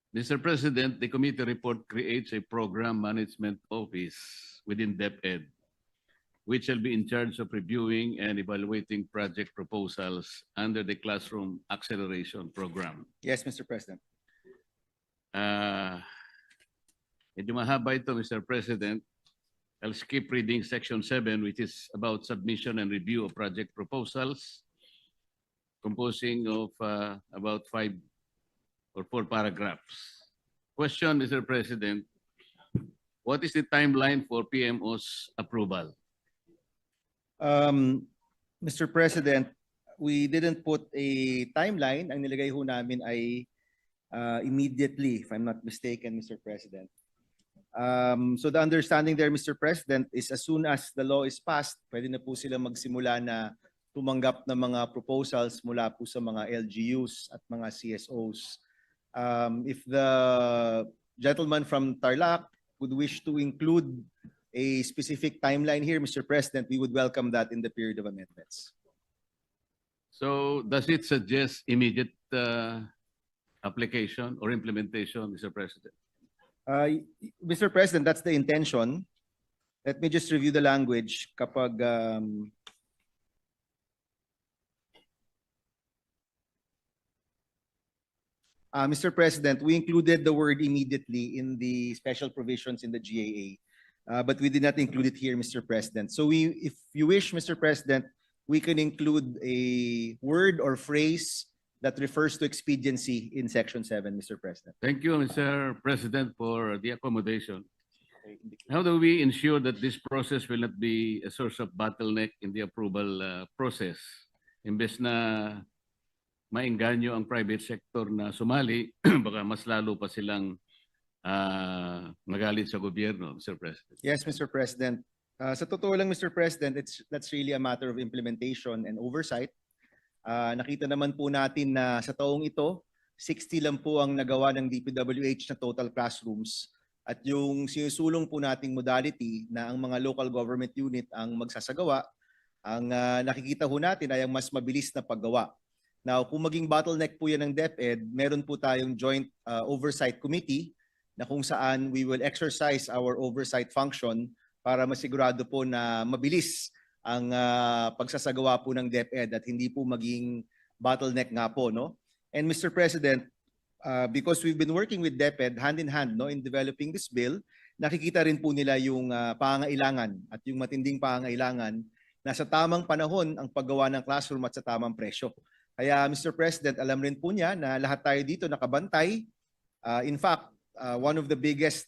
Mr. President, the committee report creates a program management office within DepEd, which shall be in charge of reviewing and evaluating project proposals under the Classroom Acceleration Program. Yes, Mr. President. Medyo mahaba ito, Mr. President. I'll skip reading section 7, which is about submission and review of project proposals, composing of about 5 or 4 paragraphs. Question, Mr. President, what is the timeline for PMO's approval? Mr. President, we didn't put a timeline. Ang nilagay ho namin ay immediately, if I'm not mistaken, Mr. President. So the understanding there, Mr. President, is as soon as the law is passed, pwede na po sila magsimula na tumanggap ng mga proposals mula po sa mga LGUs at mga CSOs. If the gentleman from Tarlac would wish to include a specific timeline here, Mr. President, we would welcome that in the period of amendments. So does it suggest immediate application or implementation, Mr. President? Mr. President, that's the intention. Let me just review the language. Kapag Mr. President, we included the word immediately in the special provisions in the GAA, but we did not include it here, Mr. President. So if you wish, Mr. President, we can include a word or phrase that refers to expediency in Section 7, Mr. President. Thank you, Mr. President, for the accommodation. How do we ensure that this process will not be a source of bottleneck in the approval process? Imbes na maengganyo ang private sector na sumali, baka mas lalo pa silang magalit sa gobyerno, Mr. President. Yes, Mr. President. Sa totoo lang, Mr. President, that's really a matter of implementation and oversight. Nakita naman po natin na sa taong ito, 60 lang po ang nagawa ng DPWH na total classrooms. At yung sinusulong po nating modality na ang mga local government unit ang magsasagawa, ang nakikita po natin ay ang mas mabilis na paggawa. Now, kung maging bottleneck po yan ng DepEd, meron po tayong joint oversight committee na kung saan we will exercise our oversight function para masigurado po na mabilis ang pagsasagawa po ng DepEd at hindi po maging bottleneck nga po, no? And Mr. President, because we've been working with DepEd hand in hand, no, in developing this bill, nakikita rin po nila yung pangangailangan at yung matinding pangangailangan na sa tamang panahon ang paggawa ng classroom at sa tamang presyo. Kaya Mr. President, alam rin po niya na lahat tayo dito nakabantay. In fact, one of the biggest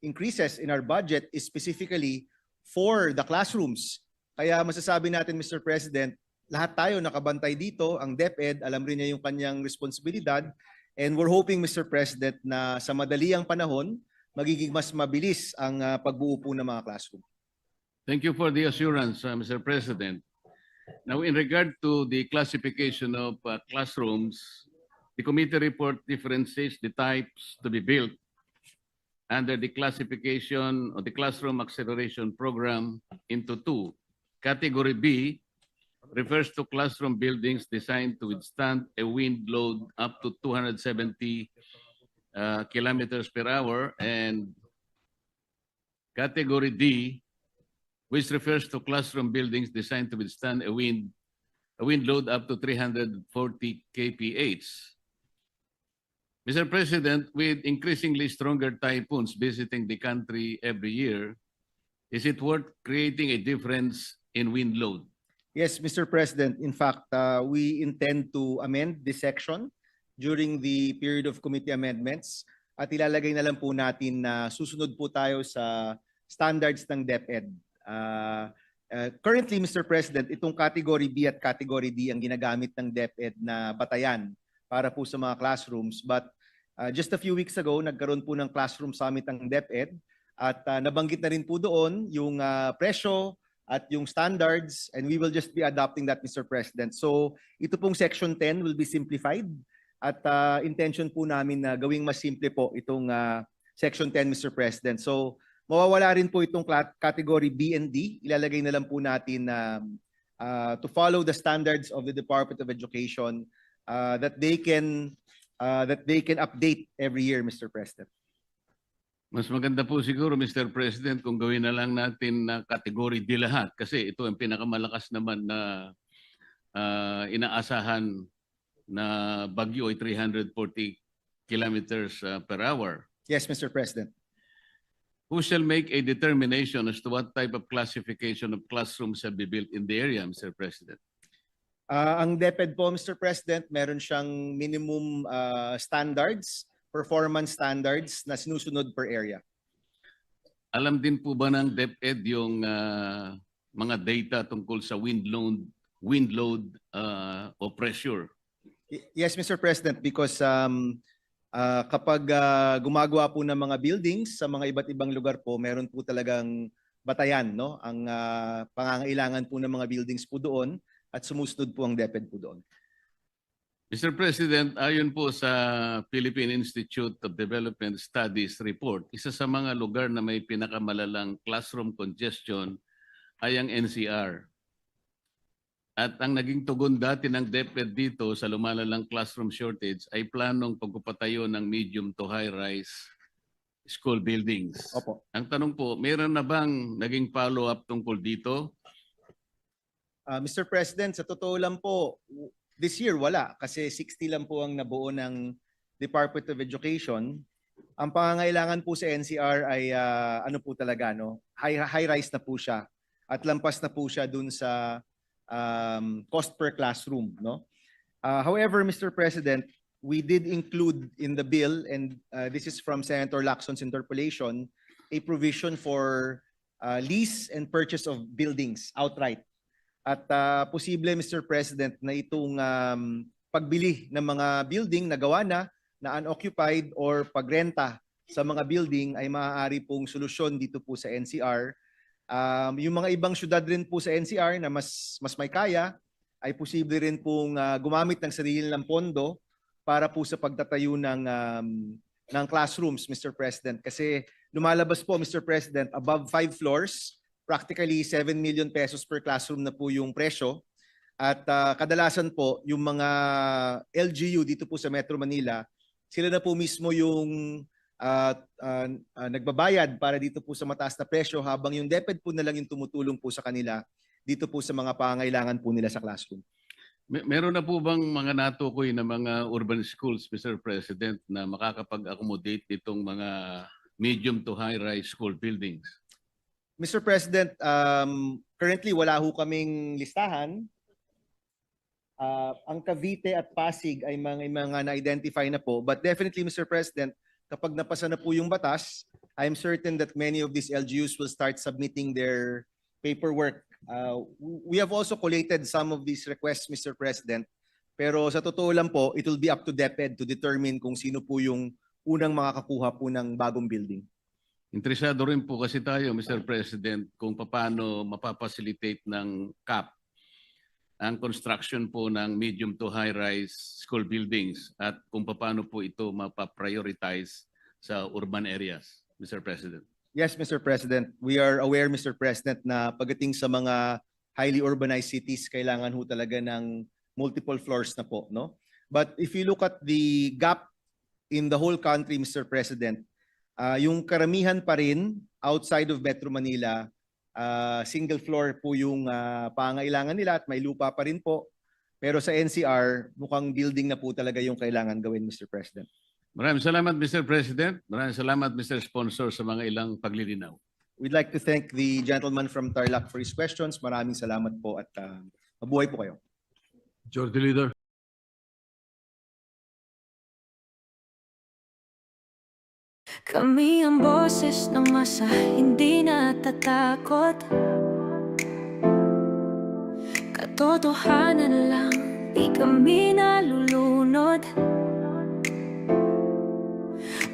increases in our budget is specifically for the classrooms. Kaya masasabi natin, Mr. President, lahat tayo nakabantay dito, ang DepEd, alam rin niya yung kanyang responsibilidad, and we're hoping, Mr. President, na sa madaliang panahon, magiging mas mabilis ang pagbuo po ng mga classroom. Thank you for the assurance, Mr. President. Now, in regard to the classification of classrooms, the committee report differentiates the types to be built under the classification of the Classroom Acceleration Program into 2. Category B refers to classroom buildings designed to withstand a wind load up to 270 kilometers per hour, and Category D, which refers to classroom buildings designed to withstand a wind load up to 340 kph. Mr. President, with increasingly stronger typhoons visiting the country every year, is it worth creating a difference in wind load? Yes, Mr. President. In fact, we intend to amend this section during the period of committee amendments at ilalagay na lang po natin na susunod po tayo sa standards ng DepEd. Currently, Mr. President, itong Category B at Category D ang ginagamit ng DepEd na batayan para po sa mga classrooms. But just a few weeks ago, nagkaroon po ng classroom summit ng DepEd at nabanggit na rin po doon yung presyo at yung standards, and we will just be adopting that, Mr. President. So ito pong Section 10 will be simplified at intention po namin na gawing mas simple po itong Section 10, Mr. President. So mawawala rin po itong Category B and D. Ilalagay na lang po natin to follow the standards of the Department of Education, that they can that they can update every year, Mr. President. Mas maganda po siguro, Mr. President, kung gawin na lang natin na category D lahat kasi ito ang pinakamalakas naman na inaasahan na bagyo ay 340 kilometers per hour. Yes, Mr. President. Who shall make a determination as to what type of classification of classrooms shall be built in the area, Mr. President? Ang DepEd po, Mr. President, meron siyang minimum standards, performance standards na sinusunod per area. Alam din po ba ng DepEd yung mga data tungkol sa wind load o pressure? Yes, Mr. President, because kapag gumagawa po ng mga buildings sa mga iba't ibang lugar po, meron po talagang batayan, no? Ang pangangailangan po ng mga buildings po doon at sumusunod po ang DepEd po doon. Mr. President, ayon po sa Philippine Institute of Development Studies report, isa sa mga lugar na may pinakamalalang classroom congestion ay ang NCR. At ang naging tugon dati ng DepEd dito sa lumalalang classroom shortage ay planong pagpapatayo ng medium to high-rise school buildings. Opo. Ang tanong po, mayroon na bang naging follow-up tungkol dito? Mr. President, sa totoo lang po, this year wala kasi 60 lang po ang nabuo ng Department of Education. Ang pangangailangan po sa NCR ay ano po talaga, no? High-rise na po siya at lampas na po siya dun sa cost per classroom, no? However, Mr. President, we did include in the bill, and this is from Senator Lacson's interpellation, a provision for lease and purchase of buildings outright. At posible, Mr. President, na itong pagbili ng mga building na gawa na unoccupied or pagrenta sa mga building ay maaari pong solusyon dito po sa NCR. Yung mga ibang syudad rin po sa NCR na mas may kaya ay posible rin pong gumamit ng sarili ng pondo para po sa pagtatayo ng classrooms, Mr. President. Kasi lumalabas po, Mr. President, above 5 floors, practically 7 million pesos per classroom na po yung presyo. At kadalasan po, yung mga LGU dito po sa Metro Manila, sila na po mismo yung nagbabayad para dito po sa mataas na presyo habang yung DepEd po na lang yung tumutulong po sa kanila dito po sa mga pangangailangan po nila sa classroom. Meron na po bang mga natukoy na mga urban schools, Mr. President, na makakapag-accommodate itong mga medium to high-rise school buildings? Mr. President, currently wala ho kaming listahan. Ang Cavite at Pasig ay mga na-identify na po. But definitely, Mr. President, kapag napasa na po yung batas, I'm certain that many of these LGUs will start submitting their paperwork. We have also collated some of these requests, Mr. President. Pero sa totoo lang po, it will be up to DepEd to determine kung sino po yung unang makakakuha po ng bagong building. Interesado rin po kasi tayo, Mr. President, kung paano mapapacilitate ng CAP ang construction po ng medium to high-rise school buildings at kung paano po ito mapaprioritize sa urban areas, Mr. President. Yes, Mr. President. We are aware, Mr. President, na pagdating sa mga highly urbanized cities, kailangan ho talaga ng multiple floors na po, no? But if you look at the gap in the whole country, Mr. President, yung karamihan pa rin outside of Metro Manila, single floor po yung pangailangan nila at may lupa pa rin po. Pero sa NCR, mukhang building na po talaga yung kailangan gawin, Mr. President. Maraming salamat, Mr. President. Maraming salamat, Mr. Sponsor, sa mga ilang paglilinaw. We'd like to thank the gentleman from Tarlac for his questions. Maraming salamat po at mabuhay po kayo. Majority Leader. Kami ang boses ng masa, hindi natatakot. Katotohanan lang, di kami nalulunod.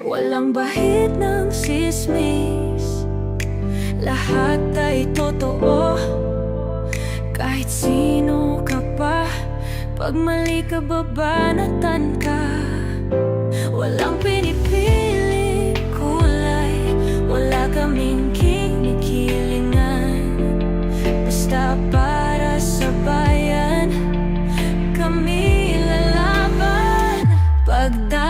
Walang bahid ng sismis, lahat ay totoo. Kahit sino ka pa, pag mali ka babanatan ka. Walang pinipili kulay, wala kaming kinikilingan. Basta para sa bayan, kami lalaban. Pagdaan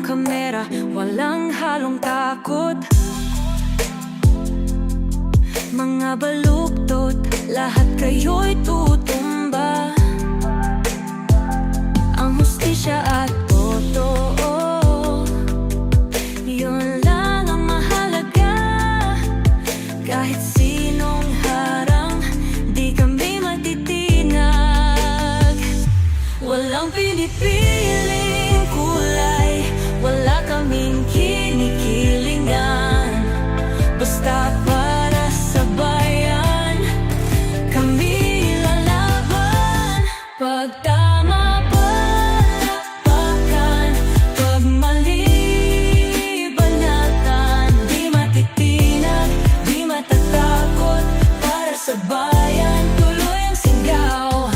kamera, walang halong takot. Mga baluktot, lahat kayo'y tutumba. Ang hustisya at totoo, yun lang ang mahalaga. Kahit sinong harang, di kami matitinag. Walang pinipiling kulay, wala kaming kinikilingan. Basta para sa bayan, kami lalaban. Pag tama palakpakan, pag mali banatan. Di matitinag, di matatakot, para sa bayan tuloy ang sigaw.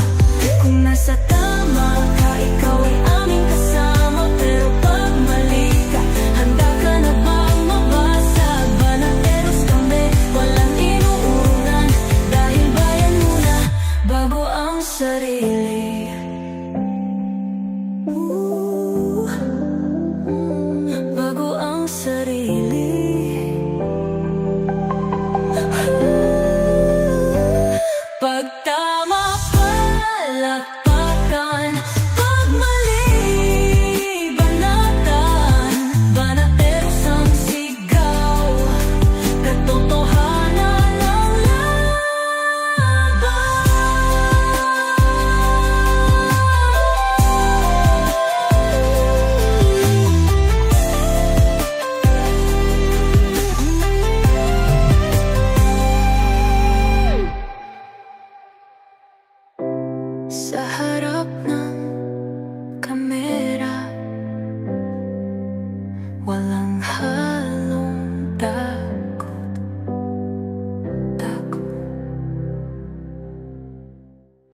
Kung nasa tama ka, ikaw ay aming kasama. Pero pag mali ka, handa ka na bang mabasag? Banateros kami, walang inuurungan. Dahil bayan muna, bago ang sarili. Bago ang sarili. Pag tama palakpakan, pag mali banatan. Banateros ang sigaw, katotohanan ang laban. Sa